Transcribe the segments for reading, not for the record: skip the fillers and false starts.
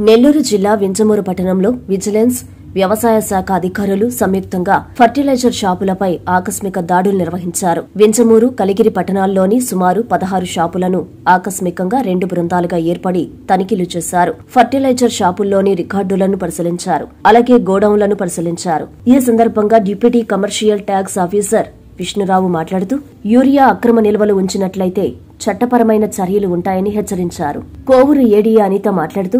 నెల్లూరు జిల్లా వింజమూరు పట్టణంలో విజిలెన్స్ వ్యవసాయ శాఖ అధికారులు సంయుక్తంగా ఫర్టిలైజర్ షాపులపై ఆకస్మిక దాడులు నిర్వహించారు. వింజమూరు, కలిగిరి పట్టణాల్లోని సుమారు 16 షాపులను ఆకస్మికంగా 2 బృందాలుగా ఏర్పడి తనిఖీలు చేశారు. ఫర్టిలైజర్ షాపుల్లోని రికార్డులను పరిశీలించారు. అలాగే గోడౌన్లను పరిశీలించారు. ఈ సందర్భంగా deputy commercial tax officer Vishnu Rao మాట్లాడుతూ యూరియా అక్రమ నిల్వలు ఉంచినట్లయితే చట్టపరమైన చర్యలు ఉంటాయని హెచ్చరించారు. కోవూరు ఏడీ అనిత మాట్లాడుతూ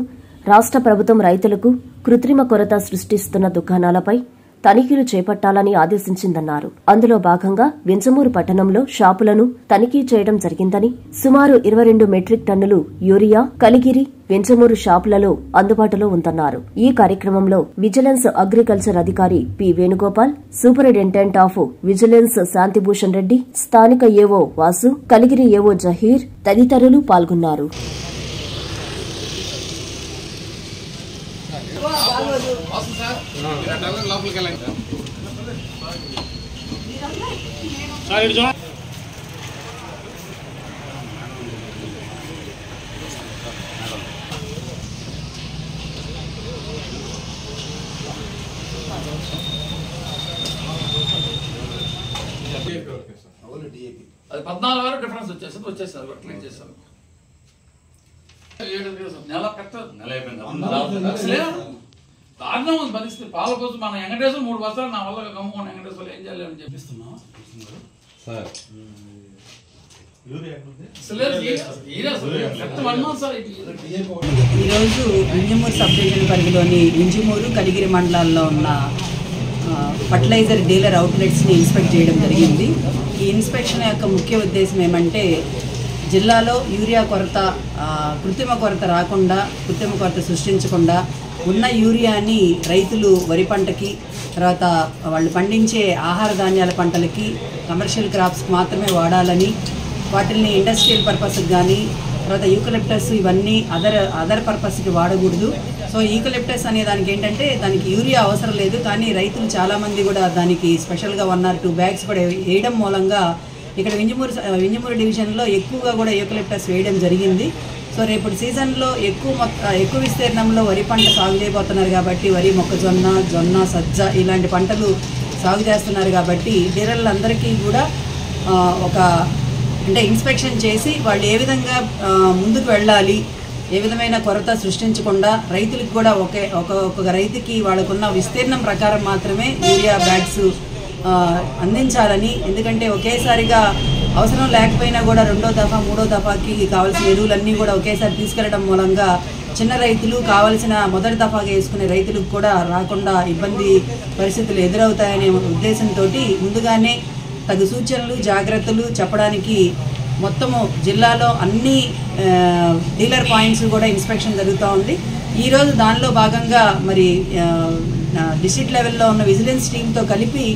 రాష్ట్ర ప్రభుత్వం రైతులకు కృత్రిమ కొరత సృష్టిస్తున్న దుకాణాలపై తనిఖీలు చేపట్టాలని ఆదేశించిందన్నారు. అందులో భాగంగా వింజమూరు పట్టణంలో షాపులను తనిఖీ చేయడం జరిగిందని, సుమారు 22 మెట్రిక్ టన్నులు యూరియా కలిగిరి, వింజమూరు షాపులలో అందుబాటులో ఉందన్నారు. ఈ కార్యక్రమంలో విజిలెన్స్ అగ్రికల్చర్ అధికారి P Venugopal, superintendent of vigilance Shantibhushan Reddy, స్థానిక ఏవో వాసు, కలిగిరి ఏవో జహీర్ తదితరులు పాల్గొన్నారు. అది 14 వరకు డిఫరెన్స్ వచ్చేసారు క్లీన్ చేశారు. నెల దారుణం ఉంది పరిస్థితి. పాల కోసం మన వెంకటేశ్వర 3 బస్తాలు నా వల్ల కమ్ముకోండి, వెంకటేశ్వర ఏం చేయాలి అని చెప్పిస్తున్నాం. ఈరోజు వింజమూరు సబ్ డివిజన్ పరిధిలోని వింజమూరు, కలిగిరి మండలాల్లో ఉన్న ఫర్టిలైజర్ డీలర్ అవుట్లెట్స్ని ఇన్స్పెక్ట్ చేయడం జరిగింది. ఈ ఇన్స్పెక్షన్ యొక్క ముఖ్య ఉద్దేశం ఏమంటే జిల్లాలో యూరియా కొరత, కృత్రిమ కొరత రాకుండా, కృత్రిమ కొరత సృష్టించకుండా ఉన్న యూరియాని రైతులు వరి పంటకి, తర్వాత వాళ్ళు పండించే ఆహార ధాన్యాల పంటలకి, కమర్షియల్ క్రాప్స్కి మాత్రమే వాడాలని, వాటిని ఇండస్ట్రియల్ పర్పస్కి కానీ, తర్వాత యూకలిప్టస్ ఇవన్నీ అదర్ పర్పస్కి వాడకూడదు. సో యూకలిప్టస్ అనే దానికి ఏంటంటే దానికి యూరియా అవసరం లేదు, కానీ రైతులు చాలామంది కూడా దానికి స్పెషల్గా 1 or 2 బ్యాగ్స్ కూడా వేయడం మూలంగా ఇక్కడ వింజమూరు డివిజన్లో ఎక్కువగా కూడా యూకలిప్టస్ వేయడం జరిగింది. సో రేపటి సీజన్లో ఎక్కువ విస్తీర్ణంలో వరి పంట సాగు చేయబోతున్నారు కాబట్టి వరి, మొక్కజొన్న, జొన్న, సజ్జ ఇలాంటి పంటలు సాగు చేస్తున్నారు కాబట్టి డీలర్లందరికీ కూడా అంటే ఇన్స్పెక్షన్ చేసి వాళ్ళు ఏ విధంగా ముందుకు వెళ్ళాలి, ఏ విధమైన కొరత సృష్టించకుండా రైతులకు కూడా ఒక్కొక్క రైతుకి వాళ్ళకున్న విస్తీర్ణం ప్రకారం మాత్రమే యూరియా బ్యాగ్స్ అందించాలని. ఎందుకంటే ఒకేసారిగా అవసరం లేకపోయినా కూడా 2వ దఫా 3వ దఫాకి కావాల్సిన ఎరువులన్నీ కూడా ఒకేసారి తీసుకెళ్లడం మూలంగా చిన్న రైతులు కావాల్సిన మొదటి దఫాగా వేసుకునే రైతులకు కూడా రాకుండా ఇబ్బంది పరిస్థితులు ఎదురవుతాయనే ఉద్దేశంతో ముందుగానే తగు సూచనలు, జాగ్రత్తలు చెప్పడానికి మొత్తము జిల్లాలో అన్ని డీలర్ పాయింట్స్ కూడా ఇన్స్పెక్షన్ జరుగుతూ ఉంది. ఈరోజు దానిలో భాగంగా మరి డిస్ట్రిక్ట్ లెవెల్లో ఉన్న విజిలెన్స్ టీంతో కలిపి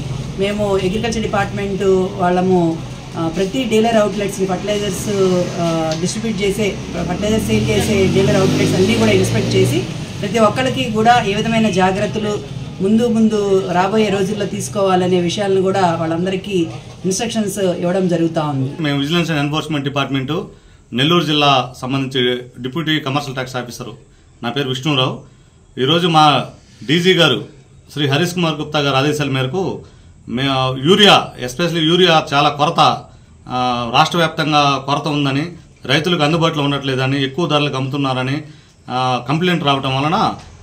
మేము అగ్రికల్చర్ డిపార్ట్మెంట్ వాళ్ళము ప్రతి డీలర్ అవుట్లెట్స్ని ఫర్టిలైజర్స్ డిస్ట్రిబ్యూట్ చేసే, ఫర్టిలైజర్ సేల్ చేసే డీలర్ అవుట్లెట్స్ అన్నీ కూడా ఇన్స్పెక్ట్ చేసి ప్రతి ఒక్కరికి కూడా ఏ విధమైన జాగ్రత్తలు ముందు రాబోయే రోజుల్లో తీసుకోవాలనే విషయాలను కూడా వాళ్ళందరికీ ఇన్స్ట్రక్షన్స్ ఇవ్వడం జరుగుతూ ఉంది. మేము vigilance and enforcement department Nellore జిల్లా సంబంధించి డిప్యూటీ కమర్షియల్ ట్యాక్స్ ఆఫీసరు, నా పేరు విష్ణురావు. ఈరోజు మా డీజీ గారు శ్రీ హరీష్ కుమార్ గుప్తా గారి ఆదేశాల మేరకు యూరియా, ఎస్పెషల్లీ యూరియా చాలా కొరత, రాష్ట్ర వ్యాప్తంగా కొరత ఉందని, రైతులకు అందుబాటులో ఉండట్లేదని, ఎక్కువ ధరలకు అమ్ముతున్నారని కంప్లైంట్ రావడం వలన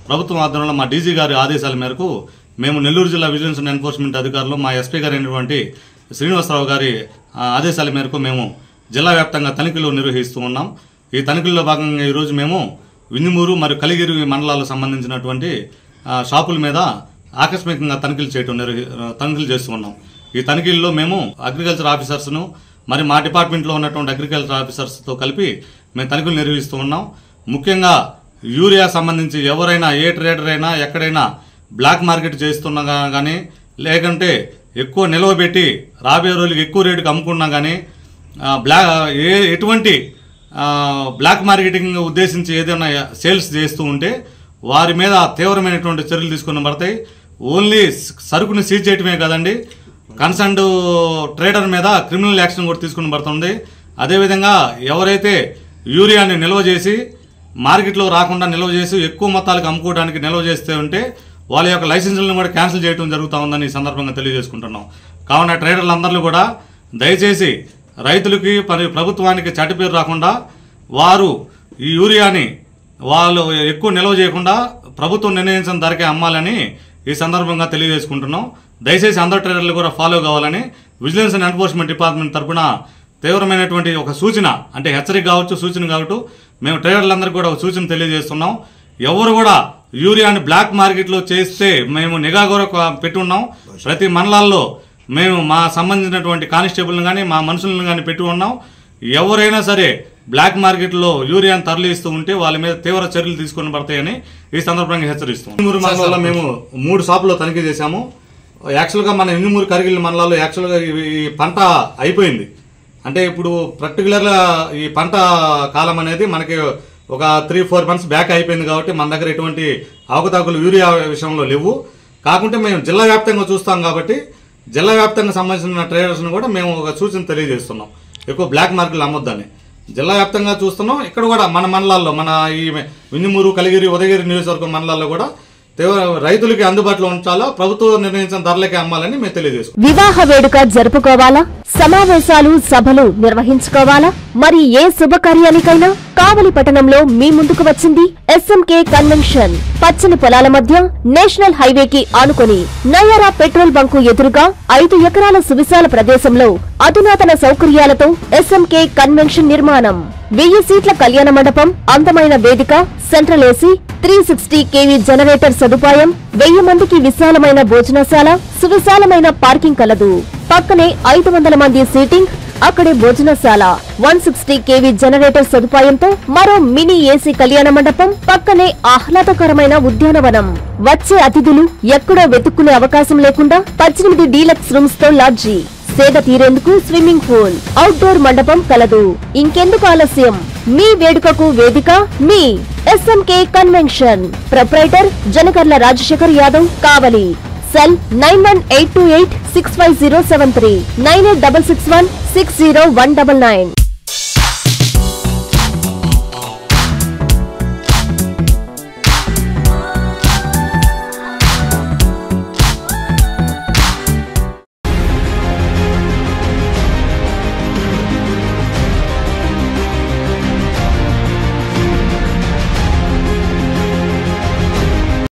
ప్రభుత్వం ఆధ్వర్యంలో మా డీజీ గారి ఆదేశాల మేరకు మేము నెల్లూరు జిల్లా విజిలెన్స్ అండ్ ఎన్ఫోర్స్మెంట్ అధికారులు, మా ఎస్పీ గారు అయినటువంటి శ్రీనివాసరావు గారి ఆదేశాల మేరకు మేము జిల్లా వ్యాప్తంగా తనిఖీలు నిర్వహిస్తూ ఉన్నాం. ఈ తనిఖీల్లో భాగంగా ఈరోజు మేము వింజమూరు మరియు కలిగిరి మండలాలకు సంబంధించినటువంటి షాపుల మీద ఆకస్మికంగా తనిఖీలు చేస్తూ ఉన్నాం. ఈ తనిఖీల్లో మేము అగ్రికల్చర్ ఆఫీసర్స్ను మరి మా డిపార్ట్మెంట్లో ఉన్నటువంటి అగ్రికల్చర్ ఆఫీసర్స్తో కలిపి మేము తనిఖీలు నిర్వహిస్తూ ఉన్నాం. ముఖ్యంగా యూరియా సంబంధించి ఎవరైనా, ఏ ట్రేడర్ అయినా ఎక్కడైనా బ్లాక్ మార్కెట్ చేస్తున్నా కానీ, లేకంటే ఎక్కువ నిల్వ పెట్టి రాబోయే రోజులకు ఎక్కువ రేటుకి అమ్ముకున్నా కానీ, ఎటువంటి బ్లాక్ మార్కెటింగ్ ఉద్దేశించి ఏదైనా సేల్స్ చేస్తూ ఉంటే వారి మీద తీవ్రమైనటువంటి చర్యలు తీసుకుని పడతాయి. ఓన్లీ సరుకుని సీజ్ చేయటమే కాదండి, కన్సర్న్డ్ ట్రేడర్ మీద క్రిమినల్ యాక్షన్ కూడా తీసుకుని పడుతుంది. అదేవిధంగా ఎవరైతే యూరియాని నిల్వ చేసి మార్కెట్లో రాకుండా నిల్వ చేసి ఎక్కువ మొత్తాలకు అమ్ముకోవడానికి నిల్వ చేస్తే ఉంటే వాళ్ళ యొక్క లైసెన్సులను కూడా క్యాన్సిల్ చేయడం జరుగుతూ ఉందని ఈ సందర్భంగా తెలియజేసుకుంటున్నాం. కావున ట్రేడర్లందరూ కూడా దయచేసి రైతులకి ప్రభుత్వానికి చెడ్డ పేరు రాకుండా వారు ఈ యూరియాని వాళ్ళు ఎక్కువ నిల్వ చేయకుండా ప్రభుత్వం నిర్ణయించిన ధరకే అమ్మాలని ఈ సందర్భంగా తెలియజేసుకుంటున్నాం. దయచేసి అందరు ట్రేడర్లు కూడా ఫాలో కావాలని విజిలెన్స్ అండ్ ఎన్ఫోర్స్మెంట్ డిపార్ట్మెంట్ తరఫున తీవ్రమైనటువంటి ఒక సూచన, అంటే హెచ్చరిక కావచ్చు, సూచన కావచ్చు, మేము ట్రేడర్లందరికీ కూడా ఒక సూచన తెలియజేస్తున్నాం. ఎవరు కూడా యూరియాని బ్లాక్ మార్కెట్లో చేస్తే మేము నిఘా కూడా పెట్టి ఉన్నాం. ప్రతి మండలాల్లో మేము మా సంబంధించినటువంటి కానిస్టేబుల్ని కానీ మా మనుషులను కానీ పెట్టి ఉన్నాం. ఎవరైనా సరే బ్లాక్ మార్కెట్లో యూరియాను తరలిస్తూ ఉంటే వాళ్ళ మీద తీవ్ర చర్యలు తీసుకొని పడతాయని ఈ సందర్భంగా హెచ్చరిస్తాం. ఇంజమూరు మండలంలో మేము 3 షాపుల్లో తనిఖీ చేశాము. యాక్చువల్గా మన ఇంజమూరు కరిగిల్ మండలాల్లో యాక్చువల్గా ఈ పంట అయిపోయింది. అంటే ఇప్పుడు పర్టికులర్గా ఈ పంట కాలం అనేది మనకి ఒక 3-4 మంత్స్ బ్యాక్ అయిపోయింది కాబట్టి మన దగ్గర ఎటువంటి అవకతవకలు యూరియా విషయంలో లేవు. కాకుంటే మేము జిల్లా వ్యాప్తంగా చూస్తాం కాబట్టి జిల్లా వ్యాప్తంగా సంబంధించిన ట్రేడర్స్ని కూడా మేము ఒక సూచన తెలియజేస్తున్నాం, ఎక్కువ బ్లాక్ మార్కెట్లు అమ్మొద్దని. జిల్లా వ్యాప్తంగా చూస్తున్నాం. ఇక్కడ కూడా మన మండలాల్లో, మన ఈ వింజమూరు, కలిగిరి, ఉదయగిరి నియోజకవర్గం మండలాల్లో కూడా రైతులకి అందుబాటులో ఉంచాలా, ప్రభుత్వం నిర్ణయించిన ధరలకే అమ్మాలని మేము తెలియజేసుకుంటాం. వివాహ వేడుక జరుపుకోవాలా, సమావేశాలు సభలు నిర్వహించుకోవాలా, మరి ఏ శుభకార్యానికైనా కావలి పట్టణంలో మీ ముందుకు వచ్చింది ఎస్ఎంకే కన్వెన్షన్. పచ్చని పొలాల మధ్య నేషనల్ హైవేకి ఆనుకొని నయారా పెట్రోల్ బంకు ఎదురుగా 5 ఎకరాల సువిశాల ప్రదేశంలో అధునాతన సౌకర్యాలతో ఎస్ఎంకే కన్వెన్షన్ నిర్మాణం. 1000 సీట్ల కళ్యాణ మండపం, అందమైన వేదిక, సెంట్రల్ ఏసీ, 360 kV జనరేటర్ సదుపాయం, 1000 మందికి విశాలమైన భోజనశాల, సువిశాలమైన పార్కింగ్ కలదు. పక్కనే 500 మంది సీటింగ్, అక్కడే భోజనశాల, 160 kV జనరేటర్ సదుపాయంతో మరో మినీ ఏసీ కళ్యాణ మండపం, పక్కనే ఆహ్లాదకరమైన ఉద్యానవనం. వచ్చే అతిథులు ఎక్కడో వెతుక్కునే అవకాశం లేకుండా 18 డీలక్స్ రూమ్స్ తో లాడ్జీ, సేద తీరేందుకు స్విమ్మింగ్ పూల్, అవుట్డోర్ మండపం కలదు. ఇంకెందుకు ఆలస్యం? మీ వేడుకకు వేదిక మీ SMK convention. Proprietor Janakarla Rajasekhar Yadav, Kavali. Cell 9182865073, 9866160199.